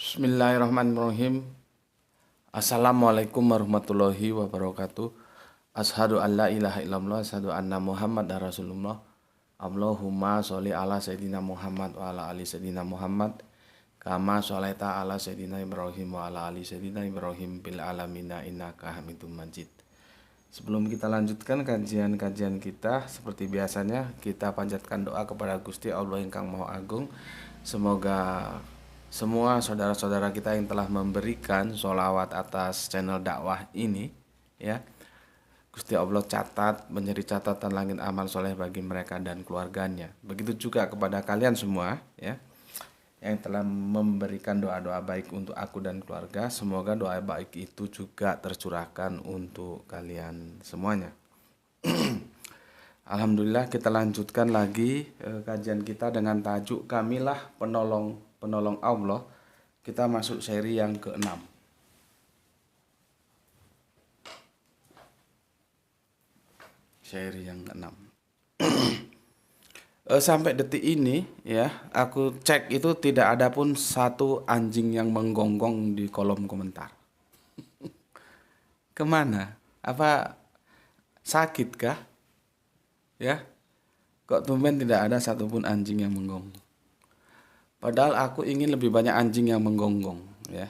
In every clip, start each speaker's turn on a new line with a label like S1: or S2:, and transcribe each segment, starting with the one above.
S1: Bismillahirrahmanirrahim. Assalamualaikum warahmatullahi wabarakatuh. Asyhadu an la ilaha illallah, asyhadu anna Muhammadar Rasulullah. Allahumma sholli ala sayyidina Muhammad wa ala ali sayyidina Muhammad. Kama sholaita ala sayyidina Ibrahim wa ala ali sayyidina Ibrahim bil alamina innaka Hamidum Majid. Sebelum kita lanjutkan kajian-kajian kita, seperti biasanya kita panjatkan doa kepada Gusti Allah Ingkang Maha Agung. Semoga semua saudara-saudara kita yang telah memberikan sholawat atas channel dakwah ini, ya, Gusti Allah catat menjadi catatan langit amal soleh bagi mereka dan keluarganya. Begitu juga kepada kalian semua, ya, yang telah memberikan doa-doa baik untuk aku dan keluarga. Semoga doa baik itu juga tercurahkan untuk kalian semuanya. Alhamdulillah, kita lanjutkan lagi kajian kita dengan tajuk Kamilah penolong Allah. Kita masuk seri yang ke-6. Seri yang ke-6. Sampai detik ini, ya, aku cek itu tidak ada pun satu anjing yang menggonggong di kolom komentar. Kemana? Apa sakit kah? Ya, kok tumben tidak ada satupun anjing yang menggonggong. Padahal aku ingin lebih banyak anjing yang menggonggong, ya.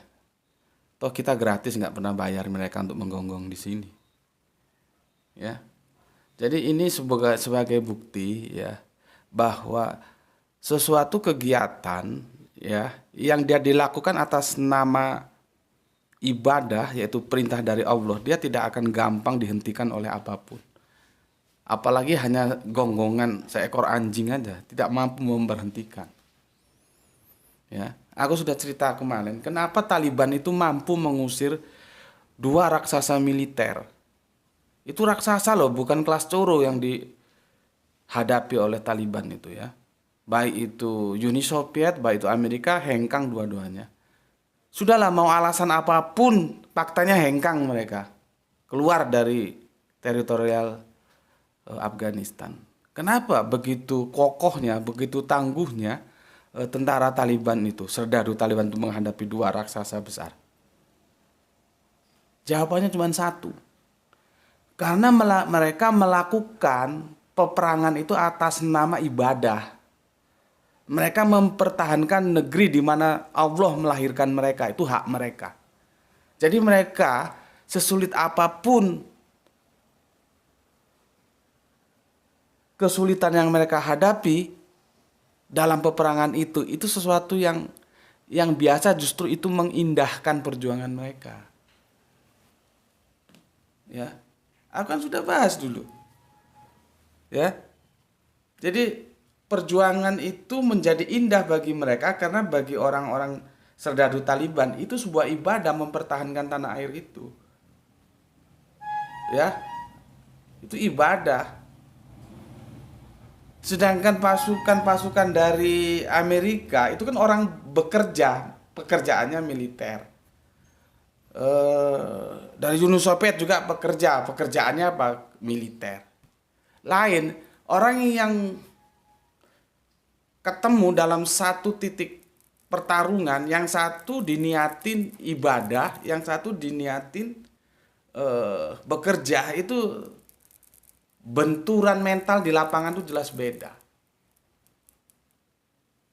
S1: Toh kita gratis, nggak pernah bayar mereka untuk menggonggong di sini, ya. Jadi ini sebagai bukti, ya, bahwa sesuatu kegiatan, ya, yang dia dilakukan atas nama ibadah, yaitu perintah dari Allah, dia tidak akan gampang dihentikan oleh apapun. Apalagi hanya gonggongan seekor anjing aja tidak mampu memberhentikan. Ya, aku sudah cerita kemarin, kenapa Taliban itu mampu mengusir 2 raksasa militer. Itu raksasa loh, bukan kelas coro yang dihadapi oleh Taliban itu, ya. Baik itu Uni Soviet, baik itu Amerika, hengkang dua-duanya. Sudahlah, mau alasan apapun, faktanya hengkang mereka. Keluar dari teritorial Afghanistan. Kenapa begitu kokohnya, begitu tangguhnya tentara Taliban itu, serdadu Taliban itu menghadapi 2 raksasa besar? Jawabannya cuma satu. Karena mereka melakukan peperangan itu atas nama ibadah. Mereka mempertahankan negeri di mana Allah melahirkan mereka, itu hak mereka. Jadi mereka sesulit apapun kesulitan yang mereka hadapi dalam peperangan itu sesuatu yang biasa, justru itu mengindahkan perjuangan mereka. Ya, aku kan sudah bahas dulu. Ya. Jadi perjuangan itu menjadi indah bagi mereka karena bagi orang-orang serdadu Taliban itu sebuah ibadah mempertahankan tanah air itu. Ya. Itu ibadah. Sedangkan pasukan-pasukan dari Amerika itu kan orang bekerja, pekerjaannya militer. Dari Uni Soviet juga pekerjaannya apa? Militer. Lain, orang yang ketemu dalam satu titik pertarungan, yang satu diniatin ibadah, yang satu diniatin bekerja, itu benturan mental di lapangan itu jelas beda.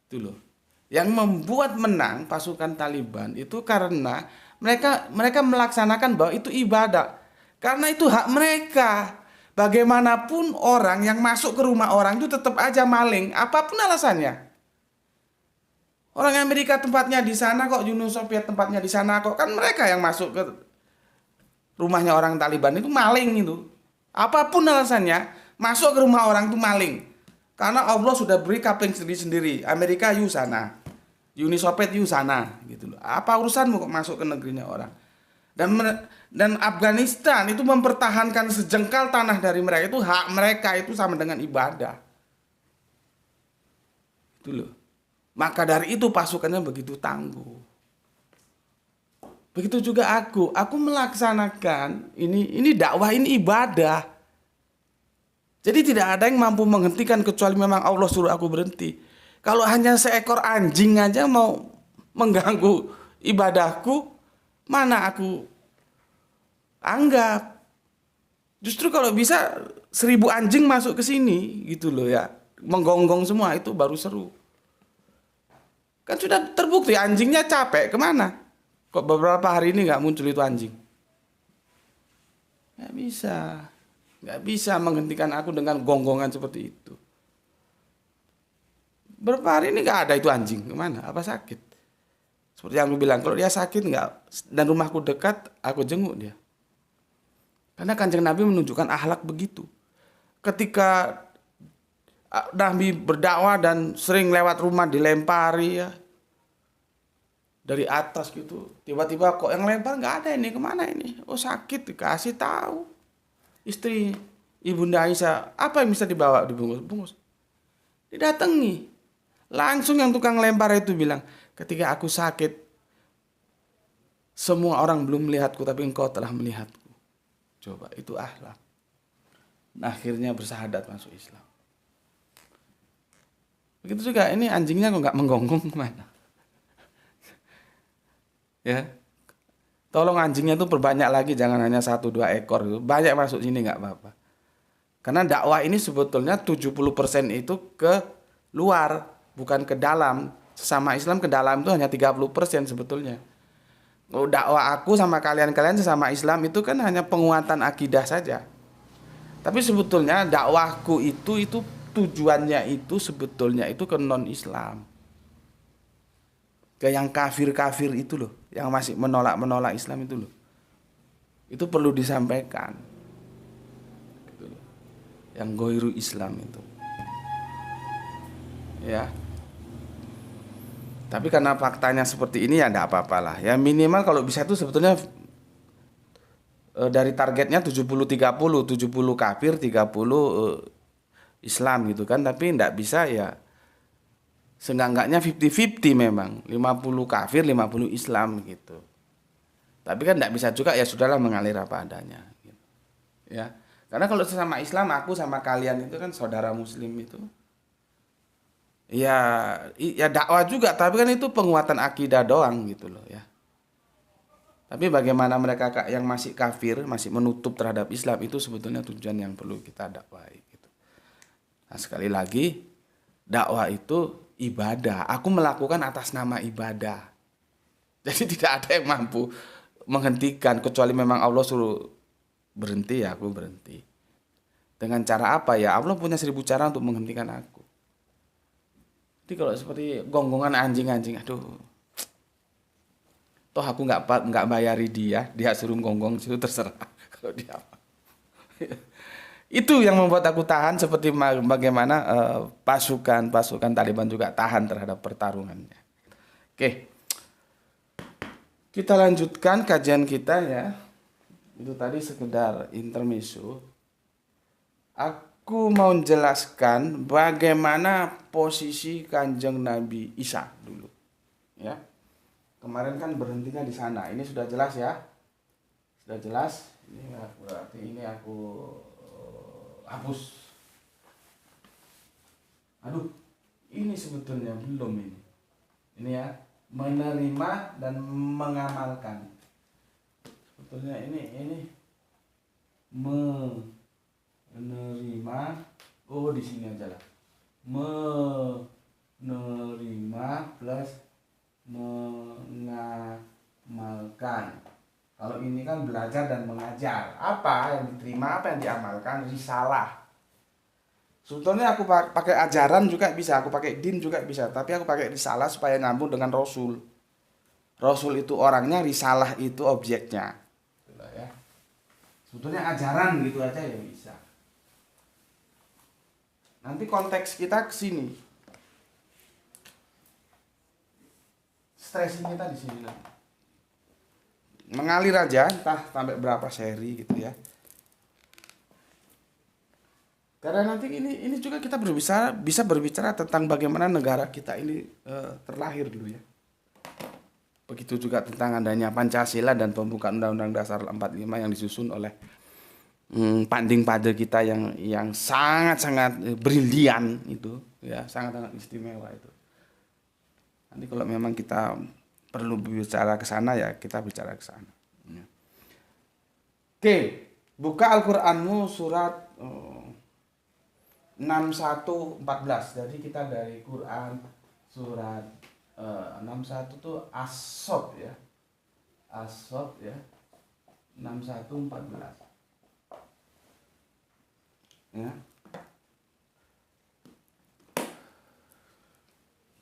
S1: Itu loh. Yang membuat menang pasukan Taliban itu karena mereka melaksanakan bahwa itu ibadah. Karena itu hak mereka. Bagaimanapun orang yang masuk ke rumah orang itu tetap aja maling, apapun alasannya. Orang Amerika tempatnya di sana kok, Uni Soviet tempatnya di sana kok, kan mereka yang masuk ke rumahnya orang Taliban itu maling itu. Apapun alasannya, masuk ke rumah orang itu maling. Karena Allah sudah beri kapling sendiri-sendiri. Amerika you sana, Uni Soviet you sana, gitu loh. Apa urusanmu kok masuk ke negerinya orang? Dan Afghanistan itu mempertahankan sejengkal tanah dari mereka, itu hak mereka, itu sama dengan ibadah. Itu loh. Maka dari itu pasukannya begitu tangguh. Begitu juga aku melaksanakan ini dakwah, ini ibadah. Jadi tidak ada yang mampu menghentikan kecuali memang Allah suruh aku berhenti. Kalau hanya seekor anjing aja mau mengganggu ibadahku mana aku anggap. Justru kalau bisa 1000 anjing masuk ke sini gitu loh ya, menggonggong semua, itu baru seru. Kan sudah terbukti anjingnya capek kemana? Kok beberapa hari ini nggak muncul itu anjing? Nggak bisa menghentikan aku dengan gonggongan seperti itu. Beberapa hari ini nggak ada itu anjing, kemana? Apa sakit? Seperti yang aku bilang, kalau dia sakit nggak, dan rumahku dekat, aku jenguk dia. Karena Kanjeng Nabi menunjukkan akhlak begitu. Ketika Nabi berdakwah dan sering lewat rumah dilempari ya, dari atas gitu, tiba-tiba kok yang lempar nggak ada, ini kemana ini? Oh sakit, dikasih tahu istri Ibunda Aisyah, apa yang bisa dibawa, dibungkus, didatangi. Langsung yang tukang lempar itu bilang, ketika aku sakit, semua orang belum melihatku, tapi engkau telah melihatku. Coba, itu akhlak. Nah, akhirnya bersahadat masuk Islam. Begitu juga ini anjingnya kok nggak menggonggong kemana? Ya, tolong anjingnya tuh perbanyak lagi, jangan hanya 1-2 ekor. Banyak masuk sini nggak apa-apa. Karena dakwah ini sebetulnya 70% itu ke luar, bukan ke dalam. Sesama Islam ke dalam itu hanya 30% sebetulnya. Dakwah aku sama kalian-kalian sesama Islam itu kan hanya penguatan akidah saja. Tapi sebetulnya dakwahku itu tujuannya itu sebetulnya itu ke non-Islam. Ke yang kafir-kafir itu loh, yang masih menolak Islam itu loh. Itu perlu disampaikan. Gitu loh. Yang goiru Islam itu. Ya. Tapi karena faktanya seperti ini ya enggak apa-apalah. Ya minimal kalau bisa itu sebetulnya dari targetnya 70-30, 70 kafir, 30 Islam gitu kan. Tapi enggak bisa ya, seenggak-enggaknya 50-50 memang. 50 kafir, 50 Islam gitu. Tapi kan enggak bisa juga, ya sudahlah mengalir apa adanya gitu. Ya. Karena kalau sesama Islam, aku sama kalian itu kan saudara muslim itu. Ya dakwah juga, tapi kan itu penguatan akidah doang gitu loh ya. Tapi bagaimana mereka yang masih kafir, masih menutup terhadap Islam, itu sebetulnya tujuan yang perlu kita dakwahi gitu. Nah, sekali lagi, dakwah itu ibadah. Aku melakukan atas nama ibadah. Jadi tidak ada yang mampu menghentikan, kecuali memang Allah suruh berhenti, ya aku berhenti. Dengan cara apa ya? Allah punya 1000 cara untuk menghentikan aku. Jadi kalau seperti gonggongan anjing-anjing, aduh. Toh aku nggak bayari dia suruh gonggong situ terserah kalau dia apa. Itu yang membuat aku tahan, seperti bagaimana pasukan Taliban juga tahan terhadap pertarungannya. Oke. Kita lanjutkan kajian kita ya. Itu tadi sekedar intermezzo. Aku mau menjelaskan bagaimana posisi Kanjeng Nabi Isa dulu. Ya. Kemarin kan berhentinya di sana. Ini sudah jelas ya. Sudah jelas. Ini berarti ini aku hapus. Aduh, ini sebetulnya belum ini. Ini ya, menerima dan mengamalkan. Sebetulnya ini menerima, oh di sini aja lah, menerima plus mengamalkan. Kalau ini kan belajar dan mengajar, apa yang diterima, apa yang diamalkan, risalah. Sebetulnya aku pakai ajaran juga bisa, aku pakai din juga bisa, tapi aku pakai risalah supaya nyambung dengan Rasul. Rasul itu orangnya, risalah itu objeknya. Ya. Sebetulnya ajaran gitu aja ya bisa. Nanti konteks kita ke sini. Stressing kita di sini lah. Mengalir aja, entah sampai berapa seri gitu ya. Karena nanti ini juga kita bisa berbicara tentang bagaimana negara kita ini terlahir dulu ya. Begitu juga tentang adanya Pancasila dan pembukaan Undang-Undang Dasar 45 yang disusun oleh panding pada kita yang sangat-sangat brilian itu ya, sangat-sangat istimewa itu. Nanti kalau memang kita perlu bicara ke sana ya kita bicara ke sana. Oke, buka Al-Qur'anmu surat 61:14. Jadi kita dari Quran surat 61 tuh As-Saff ya. As-Saff ya. 61:14. Ya.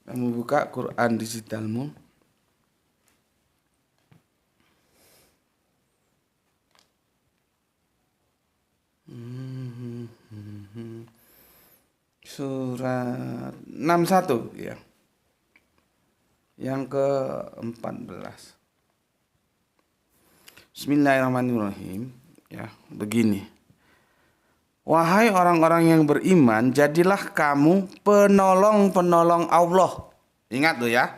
S1: Kamu buka Quran digitalmu. Surat 61 ya. Yang ke-14. Bismillahirrahmanirrahim. Ya, begini. Wahai orang-orang yang beriman, jadilah kamu penolong-penolong Allah. Ingat tuh ya.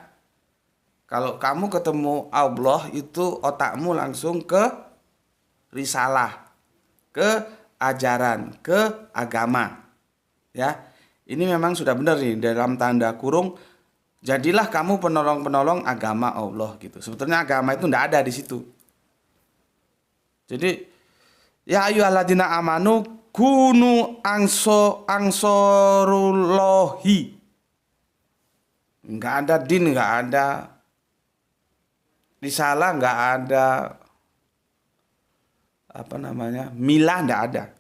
S1: Kalau kamu ketemu Allah itu otakmu langsung ke risalah, ke ajaran, ke agama. Ya. Ini memang sudah benar nih dalam tanda kurung, jadilah kamu penolong-penolong agama Allah gitu. Sebetulnya agama itu enggak ada di situ. Jadi ya ayyuhalladzina amanu kunu angsorullahi. Enggak ada din, enggak ada risalah, enggak ada milah, enggak ada.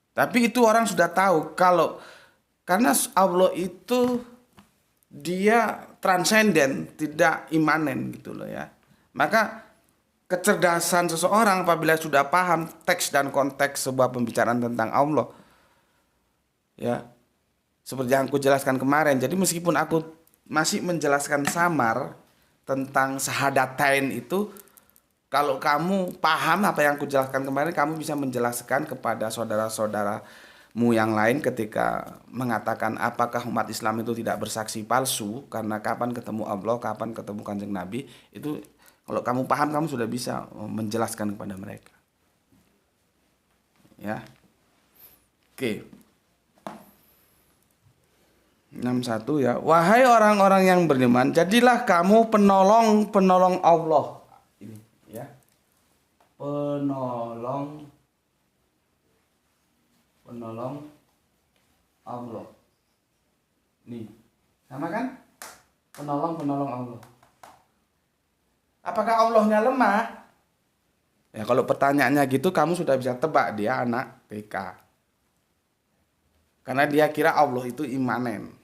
S1: Tapi itu orang sudah tahu karena Allah itu dia transenden, tidak imanen gitu loh ya. Maka kecerdasan seseorang apabila sudah paham teks dan konteks sebuah pembicaraan tentang Allah. Ya. Seperti yang aku jelaskan kemarin. Jadi meskipun aku masih menjelaskan samar tentang syahadatain itu, kalau kamu paham apa yang aku jelaskan kemarin, kamu bisa menjelaskan kepada saudara-saudaramu yang lain ketika mengatakan apakah umat Islam itu tidak bersaksi palsu karena kapan ketemu Allah, kapan ketemu Kanjeng Nabi, itu kalau kamu paham kamu sudah bisa menjelaskan kepada mereka. Ya. Oke. 61 ya. Wahai orang-orang yang beriman, jadilah kamu penolong-penolong Allah. Ini ya. Penolong Allah. Nih. Sama kan? Penolong Allah. Apakah Allahnya lemah? Ya kalau pertanyaannya gitu kamu sudah bisa tebak dia anak TK. Karena dia kira Allah itu imanen.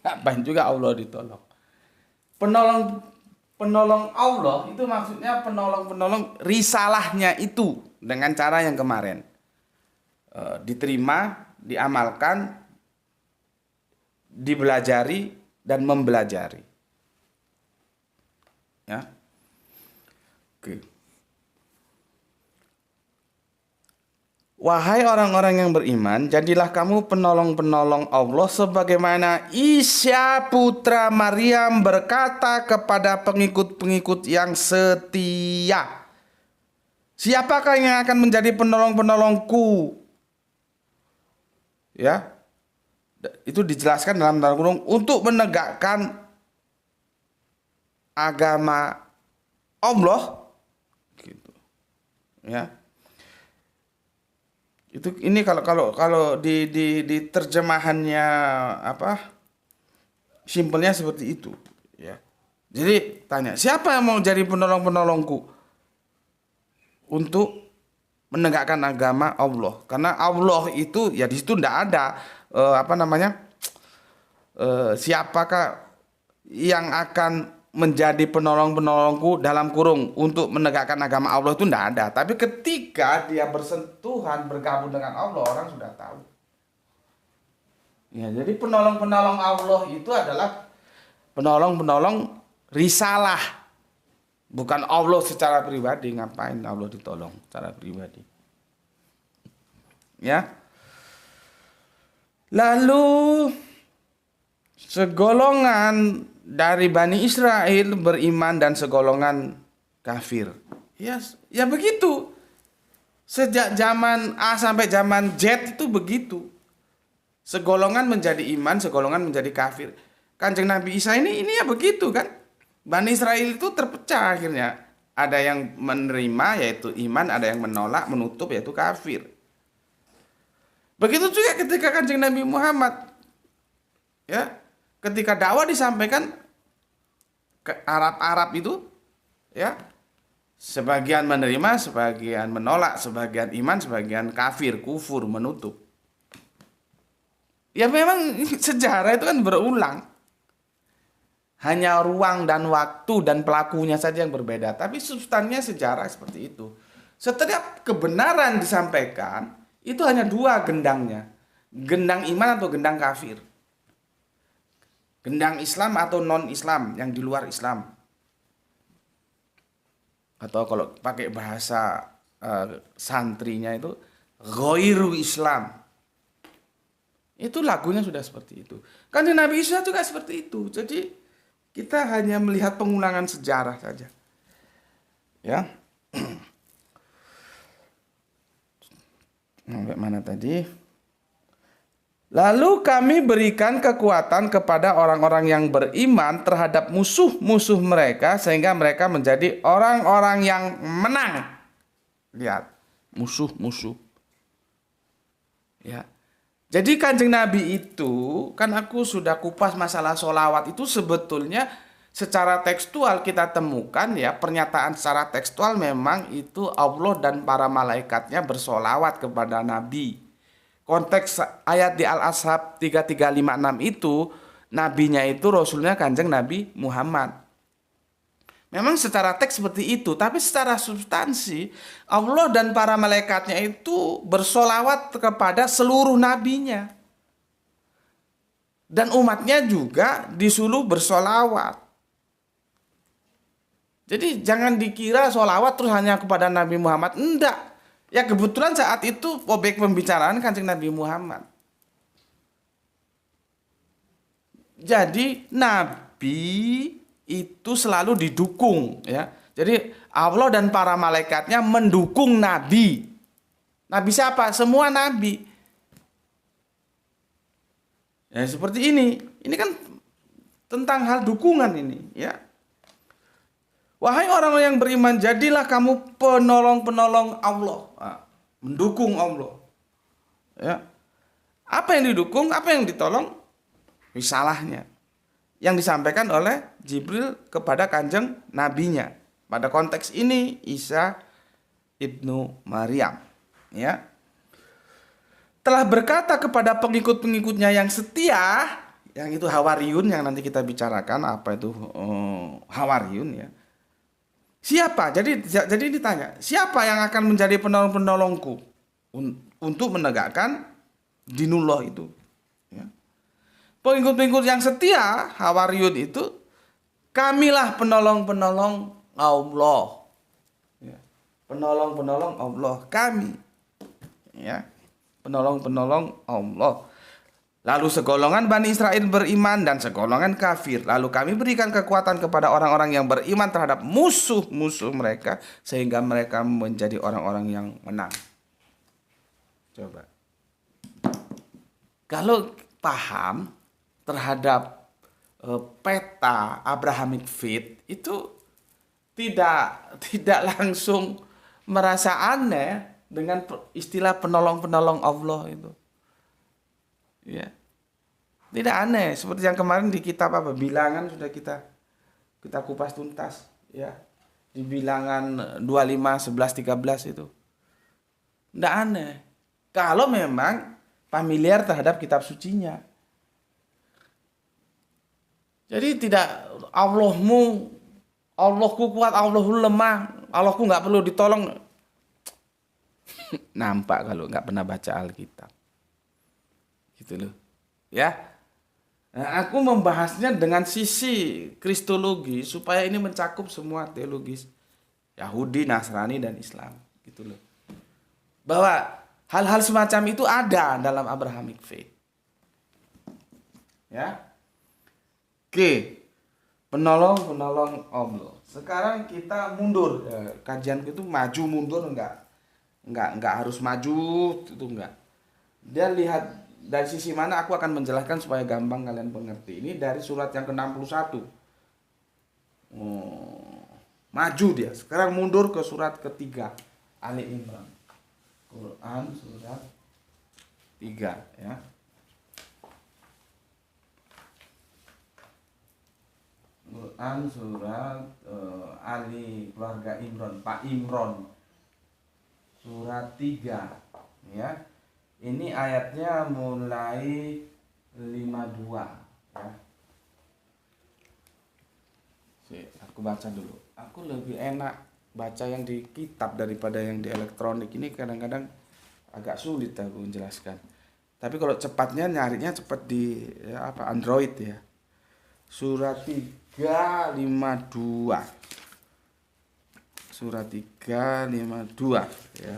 S1: Ngapain juga Allah ditolong? Penolong Allah itu maksudnya penolong risalahnya itu dengan cara yang kemarin. Diterima, diamalkan, dibelajari dan mempelajari. Ya. Oke. Wahai orang-orang yang beriman, jadilah kamu penolong-penolong Allah sebagaimana Isa putra Maryam berkata kepada pengikut-pengikut yang setia. Siapakah yang akan menjadi penolong-penolongku? Ya. Itu dijelaskan dalam tanda kurung untuk menegakkan agama Allah gitu. Ya. Ini kalau di terjemahannya simpelnya seperti itu ya. Jadi tanya, siapa yang mau jadi penolong-penolongku untuk menegakkan agama Allah? Karena Allah itu ya di situ enggak ada siapakah yang akan menjadi penolong-penolongku dalam kurung untuk menegakkan agama Allah itu tidak ada. Tapi ketika dia bersentuhan bergabung dengan Allah, orang sudah tahu. Ya, jadi penolong-penolong Allah itu adalah penolong-penolong risalah. Bukan Allah secara pribadi. Ngapain Allah ditolong secara pribadi? Ya. Lalu segolongan dari Bani Israel beriman dan segolongan kafir. Ya begitu. Sejak zaman A sampai zaman Z itu begitu. Segolongan menjadi iman, segolongan menjadi kafir. Kanjeng Nabi Isa ini ya begitu kan. Bani Israel itu terpecah akhirnya. Ada yang menerima yaitu iman, ada yang menolak, menutup yaitu kafir. Begitu juga ketika Kanjeng Nabi Muhammad, ya, ketika dakwah disampaikan ke Arab-Arab itu, ya, sebagian menerima, sebagian menolak, sebagian iman, sebagian kafir, kufur, menutup. Ya memang sejarah itu kan berulang. Hanya ruang dan waktu dan pelakunya saja yang berbeda. Tapi substansinya sejarah seperti itu. Setiap kebenaran disampaikan, itu hanya dua gendangnya. Gendang iman atau gendang kafir. Gendang Islam atau non-Islam, yang di luar Islam. Atau kalau pakai bahasa santrinya itu, ghairu Islam. Itu lagunya sudah seperti itu. Kan Nabi Isa juga seperti itu. Jadi kita hanya melihat pengulangan sejarah saja. Ya. Sampai mana tadi? Lalu kami berikan kekuatan kepada orang-orang yang beriman terhadap musuh-musuh mereka sehingga mereka menjadi orang-orang yang menang. Lihat, musuh-musuh. Ya. Jadi Kanjeng Nabi itu, kan aku sudah kupas masalah sholawat itu sebetulnya secara tekstual kita temukan ya, pernyataan secara tekstual memang itu Allah dan para malaikatnya bersolawat kepada Nabi. Konteks ayat di Al-Ashab 3356 itu, nabinya itu rasulnya Kanjeng Nabi Muhammad. Memang secara teks seperti itu, tapi secara substansi Allah dan para malaikatnya itu bersolawat kepada seluruh nabinya. Dan umatnya juga disuruh bersolawat. Jadi jangan dikira solawat terus hanya kepada Nabi Muhammad. Enggak. Ya kebetulan saat itu objek pembicaraan Kanjeng Nabi Muhammad. Jadi Nabi itu selalu didukung, ya. Jadi Allah dan para malaikatnya mendukung Nabi. Nabi siapa? Semua Nabi. Ya seperti ini. Ini kan tentang hal dukungan ini, ya. Wahai orang yang beriman, jadilah kamu penolong-penolong Allah. Nah, mendukung Allah. Ya. Apa yang didukung, apa yang ditolong? Risalahnya. Yang disampaikan oleh Jibril kepada Kanjeng Nabinya. Pada konteks ini Isa ibnu Maryam, ya. Telah berkata kepada pengikut-pengikutnya yang setia, yang itu Hawariyun yang nanti kita bicarakan apa itu Hawariyun, ya. Siapa? Jadi ditanya, siapa yang akan menjadi penolong-penolongku untuk menegakkan dinullah itu? Pengikut-pengikut yang setia, Hawariyun itu, kamilah penolong-penolong Allah. Ya. Penolong-penolong Allah, kami. Ya. Penolong-penolong Allah. Lalu segolongan Bani Israel beriman dan segolongan kafir. Lalu kami berikan kekuatan kepada orang-orang yang beriman terhadap musuh-musuh mereka, sehingga mereka menjadi orang-orang yang menang. Coba. Kalau paham terhadap peta Abrahamic Faith itu tidak langsung merasa aneh dengan istilah penolong-penolong Allah itu. Ya. Tidak aneh seperti yang kemarin di kitab apa Bilangan sudah kita kupas tuntas, ya. Di Bilangan 25 11 13 itu. Tidak aneh. Kalau memang familiar terhadap kitab sucinya. Jadi tidak Allahku kuat, Allahku lemah, Allahku nggak perlu ditolong. Nampak kalau nggak pernah baca Alkitab. Gitu loh. Ya. Nah, aku membahasnya dengan sisi kristologi supaya ini mencakup semua teologis Yahudi, Nasrani dan Islam. Gitu loh. Bahwa hal-hal semacam itu ada dalam Abrahamic Faith. Ya. Oke, penolong Allah. Sekarang kita mundur. Kajian itu maju mundur enggak harus maju itu enggak. Dia lihat dari sisi mana aku akan menjelaskan supaya gampang kalian mengerti. Ini dari surat yang ke-61. Oh, maju dia. Sekarang mundur ke surat ketiga, Ali Imran. Quran surat 3 ya. Quran surat Ali keluarga Imron, Pak Imron. Surat 3 ya. Ini ayatnya mulai 52 ya. Aku baca dulu. Aku lebih enak baca yang di kitab daripada yang di elektronik. Ini kadang-kadang agak sulit aku menjelaskan. Tapi kalau cepatnya nyarinya cepat di ya, Android ya. Surat 352. Surat 352 ya.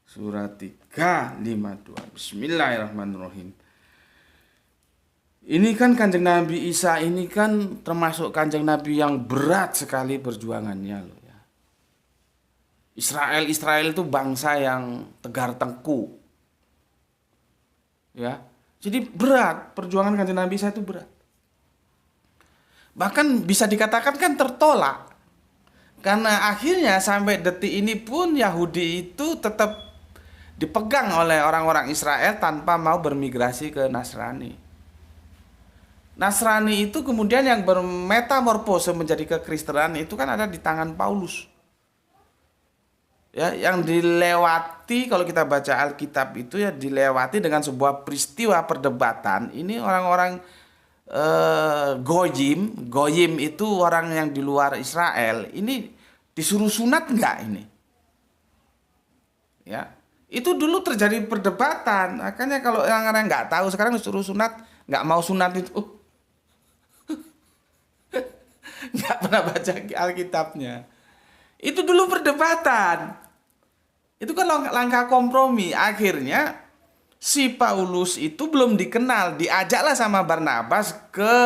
S1: Surat 352. Bismillahirrahmanirrahim. Ini kan Kanjeng Nabi Isa ini kan termasuk Kanjeng Nabi yang berat sekali perjuangannya loh ya. Israel itu bangsa yang tegar tengkuk. Ya. Jadi berat, perjuangan Kanjeng Nabi Isa itu berat. Bahkan bisa dikatakan kan tertolak. Karena akhirnya sampai detik ini pun Yahudi itu tetap dipegang oleh orang-orang Israel tanpa mau bermigrasi ke Nasrani. Nasrani itu kemudian yang bermetamorfose menjadi kekristenan itu kan ada di tangan Paulus. Ya, yang dilewati kalau kita baca Alkitab itu ya dilewati dengan sebuah peristiwa perdebatan. Ini orang-orang Goyim itu orang yang di luar Israel. Ini disuruh sunat enggak ini? Ya, itu dulu terjadi perdebatan. Makanya kalau orang-orang nggak tahu sekarang disuruh sunat, nggak mau sunat itu, nggak pernah baca Alkitabnya. Itu dulu perdebatan. Itu kan langkah kompromi. Akhirnya si Paulus itu belum dikenal, diajaklah sama Barnabas ke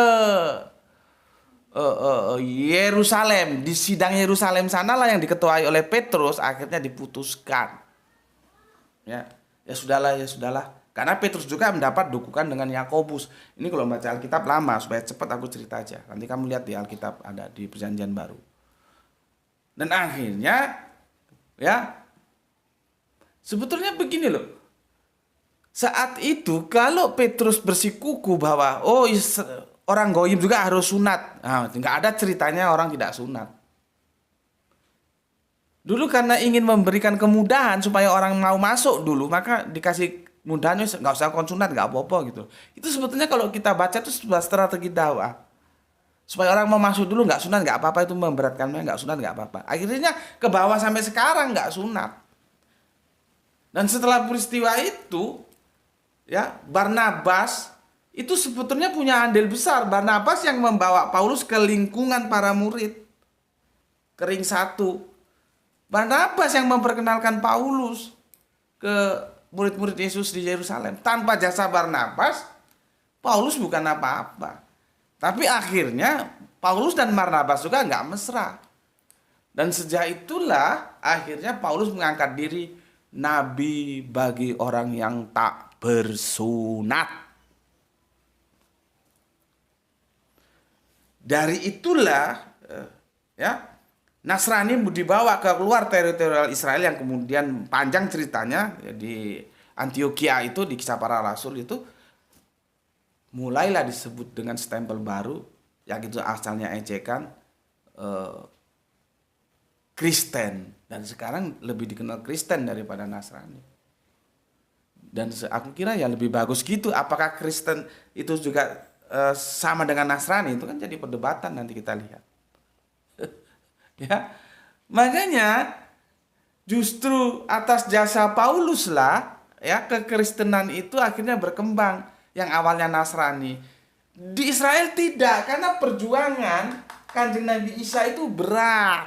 S1: Yerusalem. Di sidang Yerusalem sanalah yang diketuai oleh Petrus, akhirnya diputuskan. Ya sudahlah, ya sudahlah. Karena Petrus juga mendapat dukungan dengan Yakobus. Ini kalau baca Alkitab lama, supaya cepat aku cerita aja. Nanti kamu lihat di Alkitab ada di Perjanjian Baru. Dan akhirnya ya sebetulnya begini loh. Saat itu kalau Petrus bersikuku bahwa orang Goyim juga harus sunat. Nah, nggak ada ceritanya orang tidak sunat. Dulu karena ingin memberikan kemudahan supaya orang mau masuk dulu, maka dikasih mudahan, nggak usah konsunat, nggak apa-apa gitu. Itu sebetulnya kalau kita baca itu sebuah strategi dakwah. Supaya orang mau masuk dulu, nggak sunat nggak apa-apa, itu memberatkannya, nggak sunat nggak apa-apa. Akhirnya ke bawah sampai sekarang nggak sunat. Dan setelah peristiwa itu, ya Barnabas itu sebetulnya punya andil besar. Barnabas yang membawa Paulus ke lingkungan para murid, ke ring 1. Barnabas yang memperkenalkan Paulus ke murid-murid Yesus di Yerusalem. Tanpa jasa Barnabas, Paulus bukan apa-apa. Tapi akhirnya Paulus dan Barnabas juga nggak mesra. Dan sejak itulah akhirnya Paulus mengangkat diri nabi bagi orang yang tak bersunat. Dari itulah ya Nasrani dibawa ke keluar teritorial Israel yang kemudian panjang ceritanya ya, di Antioquia itu di Kisah Para Rasul itu mulailah disebut dengan stempel baru yang itu asalnya ejekan Kristen, dan sekarang lebih dikenal Kristen daripada Nasrani. Dan aku kira ya lebih bagus gitu. Apakah Kristen itu juga sama dengan Nasrani, itu kan jadi perdebatan, nanti kita lihat. Ya, makanya justru atas jasa Paulus lah ya kekristenan itu akhirnya berkembang. Yang awalnya Nasrani di Israel tidak, karena perjuangan Kanjeng Nabi Isa itu berat.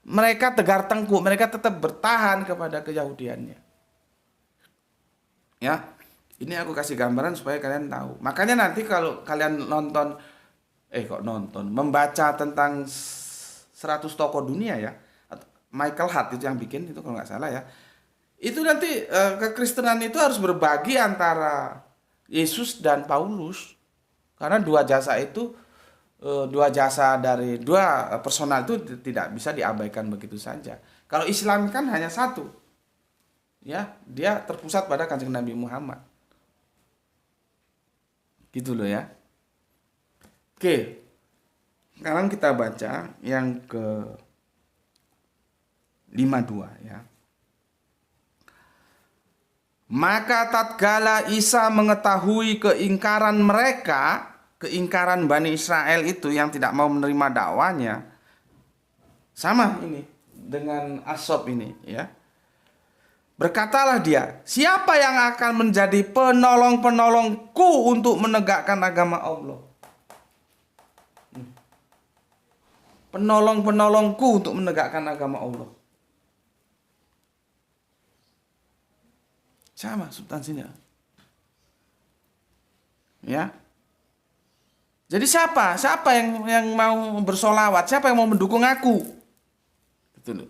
S1: Mereka tegar tengkuk, mereka tetap bertahan kepada keyahudiannya. Ya, ini aku kasih gambaran supaya kalian tahu. Makanya nanti kalau kalian membaca tentang 100 tokoh dunia ya, Michael Hart itu yang bikin itu kalau nggak salah ya. Itu nanti kekristenan itu harus berbagi antara Yesus dan Paulus. Karena dua jasa dari dua personal itu tidak bisa diabaikan begitu saja. Kalau Islam kan hanya satu. Ya, dia terpusat pada Kanjeng Nabi Muhammad. Gitu loh ya. Oke. Sekarang kita baca yang ke 52 ya. Maka tatkala Isa mengetahui keingkaran mereka, keingkaran Bani Israel itu yang tidak mau menerima dakwanya, sama ini dengan Asob ini ya. Berkatalah dia, siapa yang akan menjadi penolong-penolongku untuk menegakkan agama Allah? Penolong-penolongku untuk menegakkan agama Allah. Sama substansinya. Ya. Jadi siapa? Siapa yang mau bersolawat? Siapa yang mau mendukung aku? Gitu loh.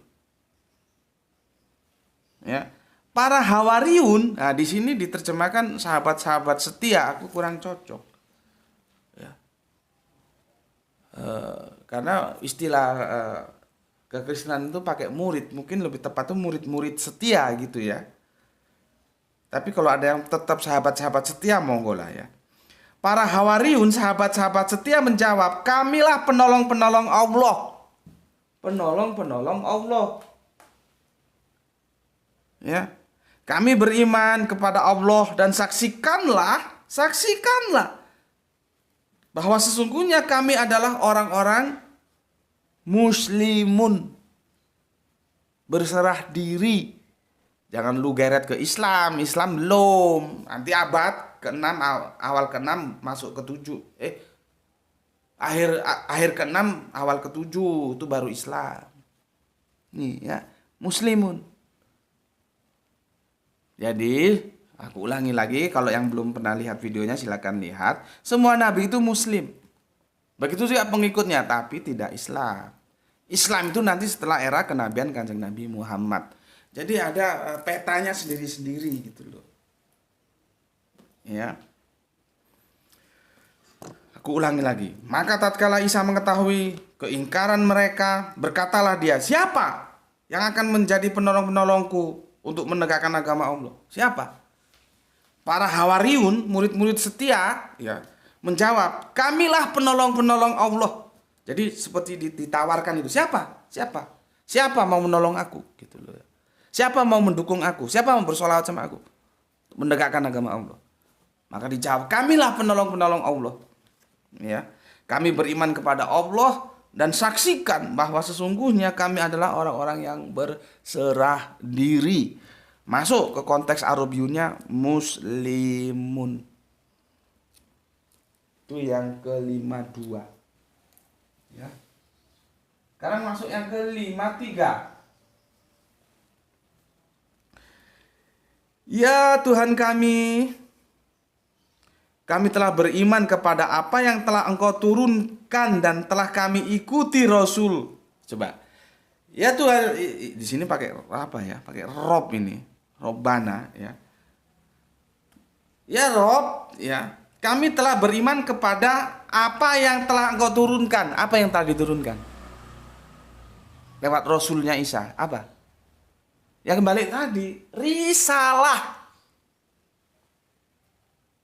S1: Ya. Para hawariun, nah di sini diterjemahkan sahabat-sahabat setia, aku kurang cocok. Ya. Karena istilah kekristenan itu pakai murid, mungkin lebih tepat itu murid-murid setia gitu ya. Tapi kalau ada yang tetap sahabat-sahabat setia, monggo lah ya. Para hawariun, sahabat-sahabat setia menjawab, kamilah penolong-penolong Allah. Penolong-penolong Allah. Ya. Kami beriman kepada Allah dan saksikanlah bahwa sesungguhnya kami adalah orang-orang muslimun. Berserah diri. Jangan lu geret ke Islam belum. Nanti abad ke-6, awal ke-6 masuk ke-7. Akhir ke-6 awal ke-7 itu baru Islam. Nih ya, muslimun. Jadi, aku ulangi lagi, kalau yang belum pernah lihat videonya silakan lihat. Semua nabi itu muslim. Begitu juga pengikutnya, tapi tidak Islam. Islam itu nanti setelah era kenabian Kanjeng Nabi Muhammad. Jadi ada petanya sendiri-sendiri gitu loh. Ya. Aku ulangi lagi. Maka tatkala Isa mengetahui keingkaran mereka, berkatalah dia, siapa yang akan menjadi penolong-penolongku untuk menegakkan agama Allah? Siapa? Para hawariun, murid-murid setia, ya, menjawab, kamilah penolong-penolong Allah. Jadi seperti ditawarkan itu, siapa? Siapa mau menolong aku? Gitu loh. Siapa mau mendukung aku? Siapa mau bersolawat sama aku? Menegakkan agama Allah. Maka dijawab, kamilah penolong-penolong Allah. Ya, kami beriman kepada Allah dan saksikan bahwa sesungguhnya kami adalah orang-orang yang berserah diri. Masuk ke konteks Arabiunnya muslimun. Itu yang ke-52. Ya. Sekarang masuk yang ke-53. Ya Tuhan kami telah beriman kepada apa yang telah Engkau turunkan dan telah kami ikuti Rasul. Coba. Ya Tuhan, di sini pakai apa ya? Pakai Rob ini, Robbana ya. Ya Rob, ya. Kami telah beriman kepada apa yang telah Engkau turunkan. Apa yang telah diturunkan? Lewat Rasulnya Isa. Apa? Ya kembali tadi, risalah.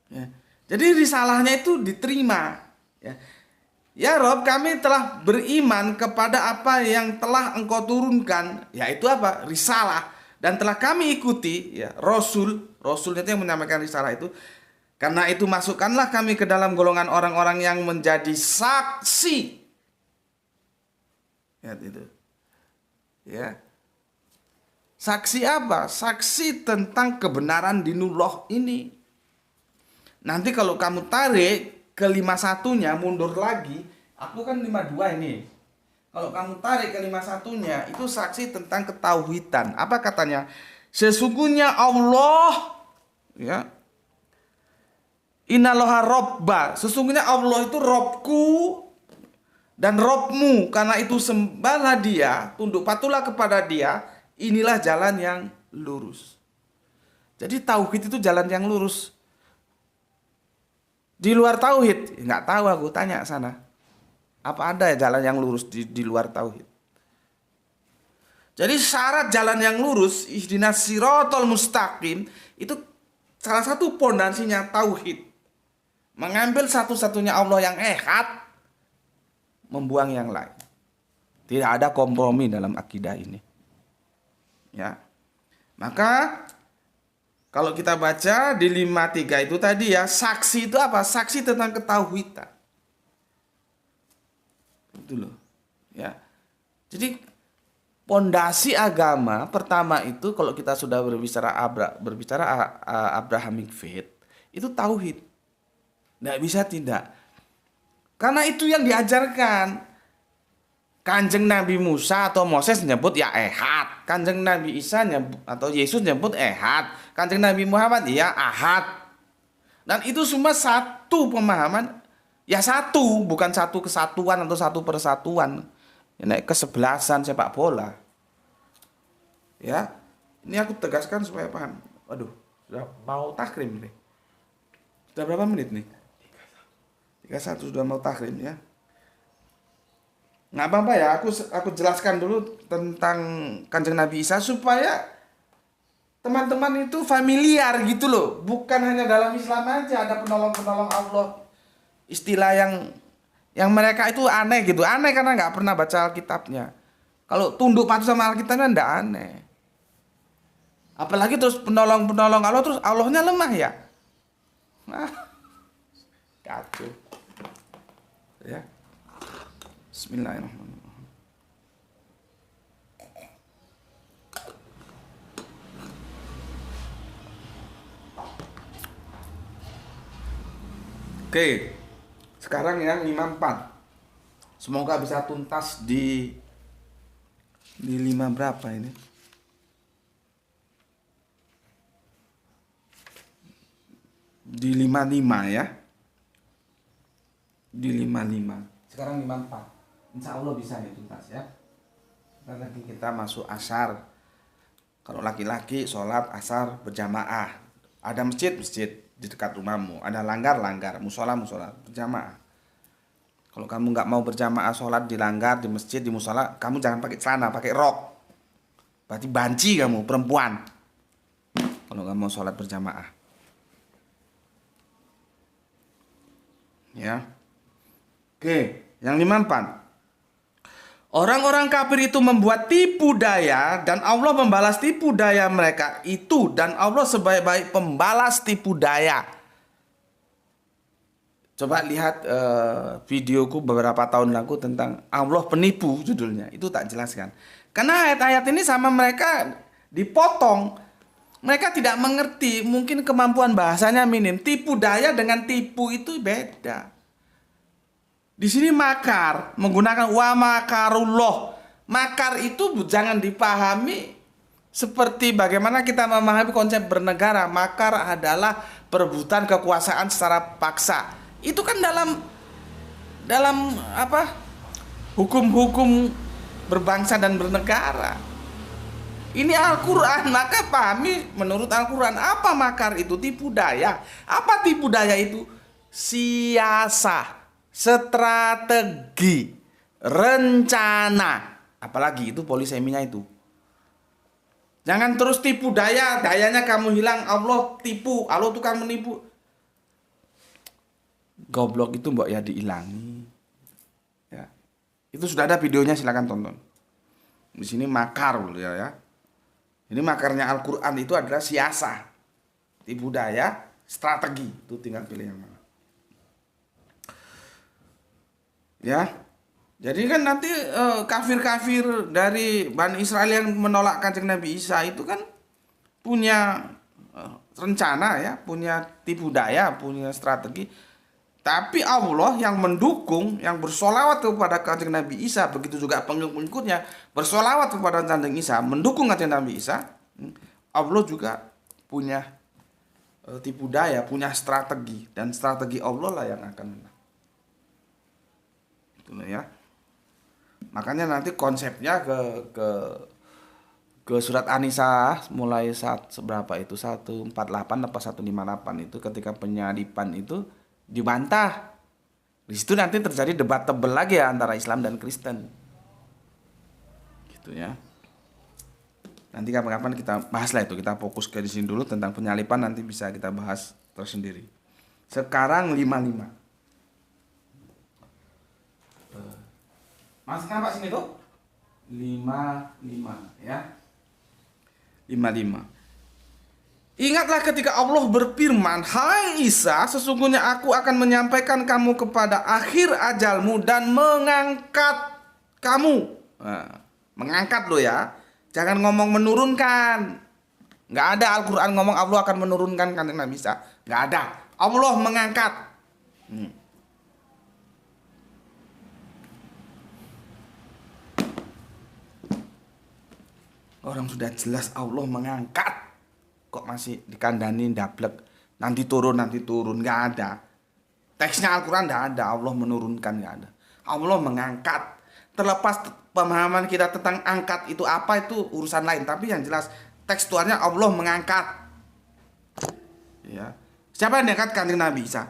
S1: Ya. Jadi risalahnya itu diterima. Ya Rob, kami telah beriman kepada apa yang telah Engkau turunkan, yaitu apa? Risalah. Dan telah kami ikuti, ya, Rasulnya itu yang menyampaikan risalah itu. Karena itu masukkanlah kami ke dalam golongan orang-orang yang menjadi saksi. Ya itu. Ya. Saksi apa? Saksi tentang kebenaran dinullah ini. Nanti kalau kamu tarik ke 51-nya, mundur lagi, aku kan 52 ini. Kalau kamu tarik ke 51-nya, itu saksi tentang ketauhidan. Apa katanya? Sesungguhnya Allah, ya, Innallaha Robba. Sesungguhnya Allah itu Robku dan Robmu. Karena itu sembahlah dia, tunduk patuhlah kepada dia. Inilah jalan yang lurus. Jadi tauhid itu jalan yang lurus. Di luar tauhid, nggak tahu aku, tanya sana. Apa ada ya jalan yang lurus di luar tauhid? Jadi syarat jalan yang lurus, ihdinas sirotol mustaqim, itu salah satu pondasinya tauhid. Mengambil satu-satunya Allah yang ehad, membuang yang lain. Tidak ada kompromi dalam akidah ini. Ya. Maka kalau kita baca di 53 itu tadi ya, saksi itu apa? Saksi tentang ketauhidan. Itu loh. Ya. Jadi pondasi agama pertama itu kalau kita sudah berbicara Abrahamic faith, itu tauhid. Nggak bisa tidak. Karena itu yang diajarkan. Kanjeng Nabi Musa atau Moses nyebut ya ehad. Kanjeng Nabi Isa nyebut, atau Yesus nyebut ehad. Kanjeng Nabi Muhammad ya ahad. Dan itu semua satu pemahaman. Ya satu, bukan satu kesatuan atau satu persatuan. Ya, naik kesebelasan sepak bola. Ya, ini aku tegaskan supaya paham. Waduh, sudah mau takrim nih. Sudah berapa menit nih? 31 sudah mau takrim ya. Nggak apa-apa ya, aku jelaskan dulu tentang Kanjeng Nabi Isa supaya teman-teman itu familiar gitu loh. Bukan hanya dalam Islam aja ada penolong-penolong Allah. Istilah yang mereka itu aneh gitu. Aneh karena nggak pernah baca Alkitabnya. Kalau tunduk patuh sama Alkitabnya nggak aneh. Apalagi terus penolong-penolong Allah, terus Allahnya lemah ya. Nah, kacau. Ya. Bismillahirrahmanirrahim. Oke. Sekarang yang 54. Semoga bisa tuntas di 5 berapa ini? Di 55 ya. Di 55. Sekarang 54. Insya Allah bisa ya tuntas ya. Sebentar lagi kita masuk asar. Kalau laki-laki sholat asar berjamaah. Ada masjid di dekat rumahmu. Ada langgar musola berjamaah. Kalau kamu nggak mau berjamaah sholat di langgar, di masjid, di musola, kamu jangan pakai celana, pakai rok. Berarti banci kamu, perempuan. Kalau nggak mau sholat berjamaah. Ya. Oke, yang 54. Orang-orang kafir itu membuat tipu daya dan Allah membalas tipu daya mereka itu, dan Allah sebaik-baik pembalas tipu daya. Coba lihat videoku beberapa tahun lalu tentang Allah penipu, judulnya. Itu tak jelaskan. Karena ayat-ayat ini sama mereka dipotong. Mereka tidak mengerti, mungkin kemampuan bahasanya minim. Tipu daya dengan tipu itu beda. Di sini makar, menggunakan wa makarullah. Makar itu jangan dipahami seperti bagaimana kita memahami konsep bernegara. Makar adalah perebutan kekuasaan secara paksa. Itu kan dalam apa? Hukum-hukum berbangsa dan bernegara. Ini Al-Quran, maka pahami menurut Al-Quran apa makar itu, tipu daya. Apa tipu daya itu? Siasah, strategi, rencana. Apalagi itu poliseminya itu. Jangan terus tipu daya, dayanya kamu hilang, Allah tipu, Allah tukang menipu. Goblok itu mbok ya diilangi. Ya. Itu sudah ada videonya, silakan tonton. Di sini makar loh ya. Ini makarnya Al-Quran itu adalah siasah, tipu daya, strategi. Itu tinggal pilih yang mana. Ya, jadi kan nanti kafir-kafir dari Bani Israel yang menolak Kanjeng Nabi Isa itu kan punya rencana ya, punya tipu daya, punya strategi. Tapi Allah yang mendukung, yang bersolawat kepada Kanjeng Nabi Isa, begitu juga pengikutnya bersolawat kepada Kanjeng Isa, mendukung Kanjeng Nabi Isa. Allah juga punya tipu daya, punya strategi, dan strategi Allah lah yang akan menang. Itulah ya. Makanya nanti konsepnya ke ke surat An-Nisa mulai saat seberapa itu 148 apa 158 itu ketika penyaliban itu dibantah. Di situ nanti terjadi debat tebel lagi ya antara Islam dan Kristen. Gitu ya. Nanti kapan-kapan kita bahas lah itu. Kita fokus ke di sini dulu tentang penyaliban, nanti bisa kita bahas tersendiri. Sekarang 55. Masih nampak sini tuh? 55 ya. 55. Ingatlah ketika Allah berfirman, "Hai Isa, sesungguhnya aku akan menyampaikan kamu kepada akhir ajalmu dan mengangkat kamu." Nah, mengangkat lo ya. Jangan ngomong menurunkan. Nggak ada Al-Quran ngomong Allah akan menurunkan Kanjeng Nabi Isa. Nggak ada. Allah mengangkat. Orang sudah jelas Allah mengangkat, kok masih dikandani dablek, nanti turun. Nggak ada. Teksnya Al-Quran nggak ada. Allah menurunkan, nggak ada. Allah mengangkat. Terlepas pemahaman kita tentang angkat itu apa, itu urusan lain. Tapi yang jelas tekstualnya Allah mengangkat. Ya. Siapa yang diangkat? Kanjeng Nabi Isa.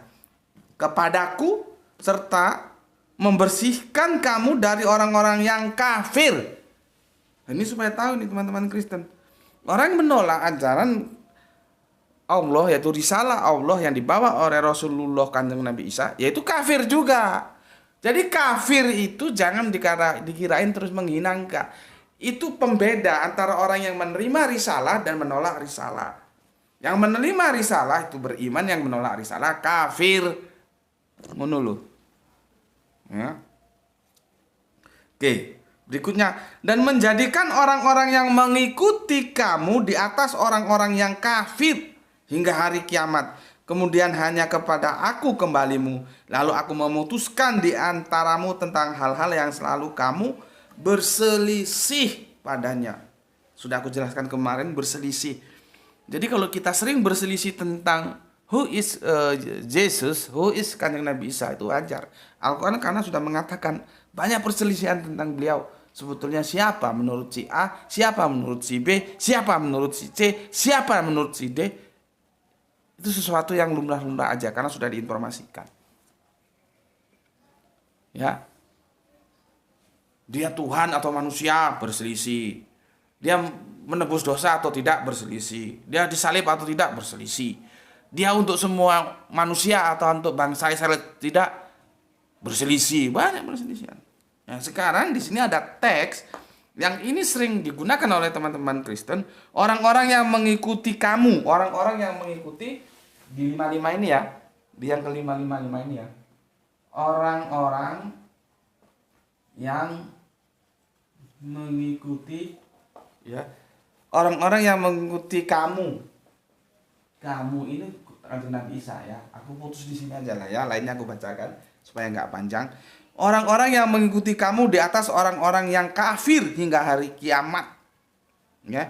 S1: Kepadaku serta membersihkan kamu dari orang-orang yang kafir. Ini supaya tahu nih teman-teman Kristen. Orang yang menolak ajaran Allah, yaitu risalah Allah yang dibawa oleh Rasulullah Kanjeng Nabi Isa, yaitu kafir juga. Jadi kafir itu jangan dikirain terus menghina, enggak. Itu pembeda antara orang yang menerima risalah dan menolak risalah. Yang menerima risalah itu beriman, yang menolak risalah kafir. Ngono. Ya. Oke. Berikutnya, dan menjadikan orang-orang yang mengikuti kamu di atas orang-orang yang kafir hingga hari kiamat. Kemudian hanya kepada aku kembalimu. Lalu aku memutuskan di antaramu tentang hal-hal yang selalu kamu berselisih padanya. Sudah aku jelaskan kemarin, berselisih. Jadi kalau kita sering berselisih tentang who is Jesus, who is Kanjeng Nabi Isa, itu wajar. Al-Quran karena sudah mengatakan banyak perselisihan tentang beliau. Sebetulnya siapa menurut si A, siapa menurut si B, siapa menurut si C, siapa menurut si D. Itu sesuatu yang lumrah-lumrah aja karena sudah diinformasikan. Ya. Dia Tuhan atau manusia, berselisih. Dia menebus dosa atau tidak, berselisih. Dia disalib atau tidak, berselisih. Dia untuk semua manusia atau untuk bangsa Israel tidak, berselisih. Banyak perselisihan. Nah, sekarang di sini ada teks yang ini sering digunakan oleh teman-teman Kristen, orang-orang yang mengikuti kamu, orang-orang yang mengikuti di 55 ini ya, di yang kelima 55 ini ya. Orang-orang yang mengikuti ya. Orang-orang yang mengikuti kamu. Kamu ini Kanjeng Nabi Isa ya. Aku putus di sini aja lah ya, lainnya aku bacakan supaya nggak panjang. Orang-orang yang mengikuti kamu di atas orang-orang yang kafir hingga hari kiamat. Ya.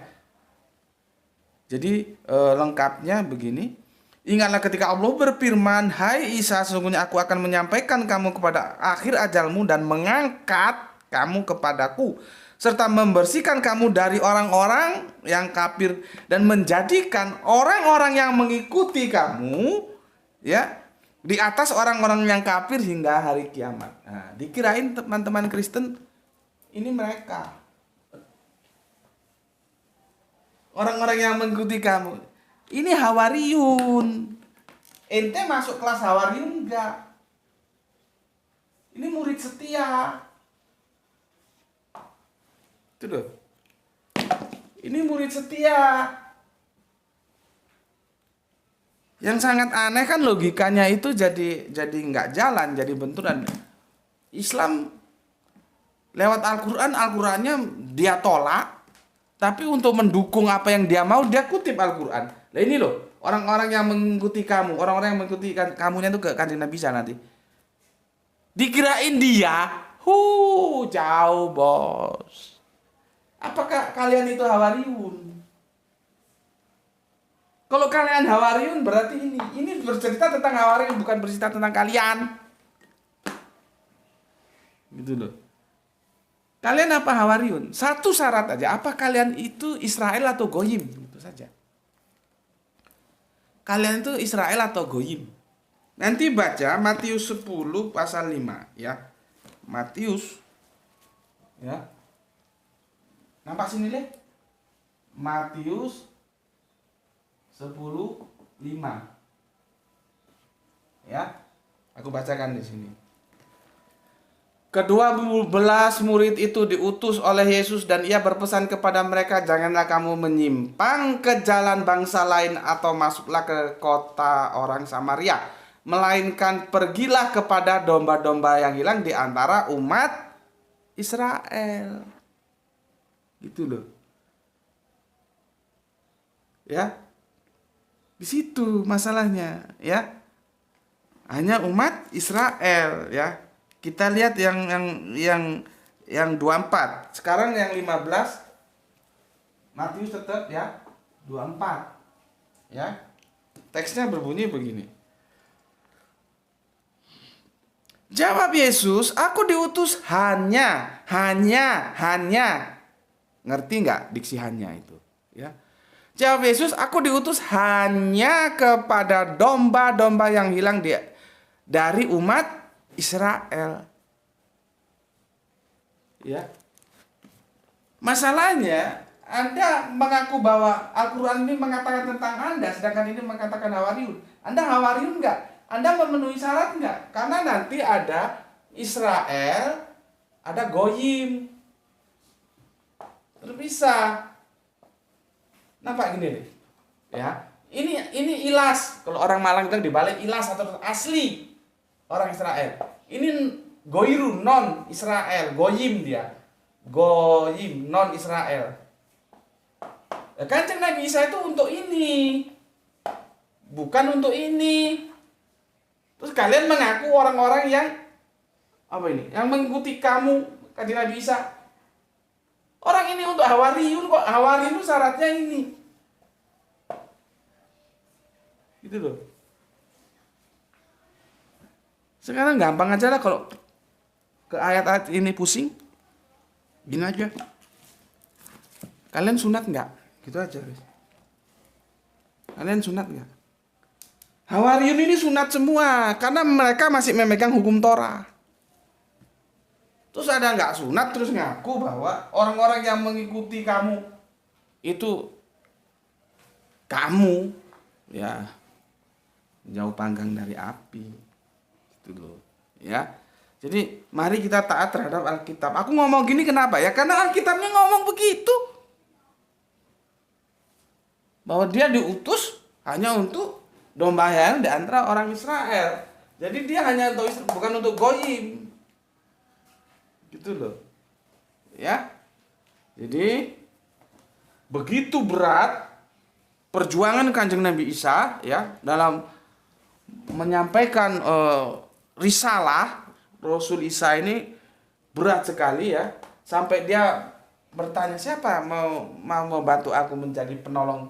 S1: Jadi lengkapnya begini. Ingatlah ketika Allah berfirman, "Hai Isa, sesungguhnya aku akan menyampaikan kamu kepada akhir ajalmu dan mengangkat kamu kepadaku, serta membersihkan kamu dari orang-orang yang kafir dan menjadikan orang-orang yang mengikuti kamu ya di atas orang-orang yang kafir hingga hari kiamat." Nah, dikirain teman-teman Kristen ini mereka. Orang-orang yang mengikuti kamu. Ini Hawariyun. Ente masuk kelas Hawariyun enggak? Ini murid setia. Itu loh. Ini murid setia. Yang sangat aneh kan logikanya itu jadi nggak jalan, jadi benturan. Islam lewat Al-Qurannya dia tolak, tapi untuk mendukung apa yang dia mau dia kutip Al-Quran. Nah ini loh, orang-orang yang mengikuti kamu, orang-orang yang mengikuti kamunya itu ke Kanjeng Nabi Isa nanti. Dikirain dia, jauh bos. Apakah kalian itu Hawariyun? Kalau kalian Hawariyun berarti ini bercerita tentang Hawariyun, bukan bercerita tentang kalian. Gitu loh. Kalian apa Hawariun? Satu syarat aja. Apa kalian itu Israel atau Goyim? Itu saja. Kalian itu Israel atau Goyim? Nanti baca Matius 10 pasal 5 ya. Matius ya. Nampak sini deh. Matius 10:5. Ya. Aku bacakan di sini. Kedua belas murid itu diutus oleh Yesus dan ia berpesan kepada mereka, janganlah kamu menyimpang ke jalan bangsa lain atau masuklah ke kota orang Samaria, melainkan pergilah kepada domba-domba yang hilang di antara umat Israel. Gitu loh. Ya. Di situ masalahnya, ya. Hanya umat Israel, ya. Kita lihat yang 24. Sekarang yang 15. Matius tetap ya 24. Ya. Teksnya berbunyi begini. Jawab Yesus, aku diutus hanya. Ngerti nggak diksi hanya itu? Ya. Jawab Yesus, aku diutus hanya kepada domba-domba yang hilang dari umat Israel. Ya. Masalahnya, Anda mengaku bahwa Al-Quran ini mengatakan tentang Anda, sedangkan ini mengatakan Hawariun. Anda Hawariun nggak? Anda memenuhi syarat nggak? Karena nanti ada Israel, ada Goyim. Terpisah. Nampak gini nih. Ya. Ini ilas. Kalau orang Malang bilang dibalik ilas atau asli orang Israel. Ini Goiru non Israel, Goyim dia. Goyim non Israel. Kanjeng Nabi Isa itu untuk ini. Bukan untuk ini. Terus kalian mengaku orang-orang yang apa ini? Yang mengikuti kamu, Kanjeng Nabi Isa. Orang ini untuk Hawariun kok. Hawariun syaratnya ini. Gitu loh. Sekarang gampang aja lah kalau ke ayat-ayat ini pusing. Gini aja. Kalian sunat nggak? Gitu aja. Kalian sunat nggak? Hawariun ini sunat semua. Karena mereka masih memegang hukum Torah. Terus ada nggak sunat terus ngaku bahwa orang-orang yang mengikuti kamu itu kamu ya jauh panggang dari api. Itu loh, ya. Jadi mari kita taat terhadap Alkitab. Aku ngomong gini kenapa ya? Karena Alkitabnya ngomong begitu. Bahwa dia diutus hanya untuk domba yang di antara orang Israel. Jadi dia hanya untuk bukan untuk Goyim. Gitu loh. Ya. Jadi begitu berat perjuangan Kanjeng Nabi Isa ya dalam menyampaikan risalah Rasul Isa ini berat sekali ya, sampai dia bertanya siapa mau membantu aku menjadi penolong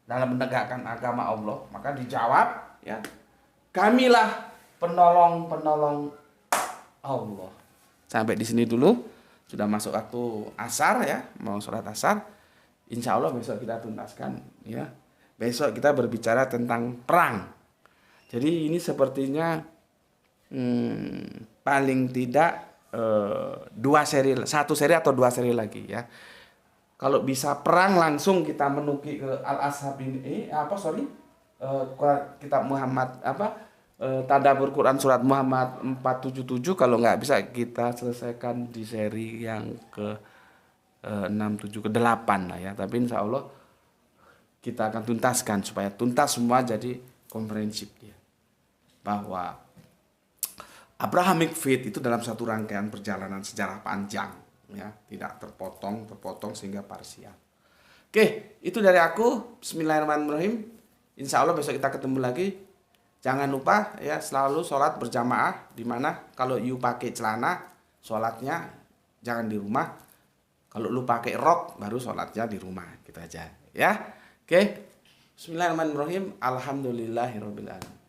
S1: dalam menegakkan agama Allah. Maka dijawab ya, kamilah penolong Allah. Sampai di sini dulu, sudah masuk waktu asar ya, mau sholat asar. Insya Allah besok kita tuntaskan ya. Besok kita berbicara tentang perang. Jadi ini sepertinya paling tidak satu seri atau dua seri lagi ya. Kalau bisa perang langsung kita menuki ke Al-Ashab ini kitab Muhammad Tadabbur Quran surat Muhammad 477. Kalau nggak bisa kita selesaikan di seri yang ke 6, 7, ke 8 lah ya. Tapi insya Allah kita akan tuntaskan supaya tuntas semua jadi komprehensif ya. Bahwa Abrahamic Faith itu dalam satu rangkaian perjalanan sejarah panjang ya, tidak terpotong sehingga parsial. Oke, itu dari aku. Bismillahirrahmanirrahim. Insya Allah besok kita ketemu lagi. Jangan lupa ya selalu sholat berjamaah, dimana kalau you pakai celana sholatnya jangan di rumah. Kalau lu pakai rok baru sholatnya di rumah, gitu aja ya. Oke. Bismillahirrahmanirrahim. Alhamdulillahirobbilalamin.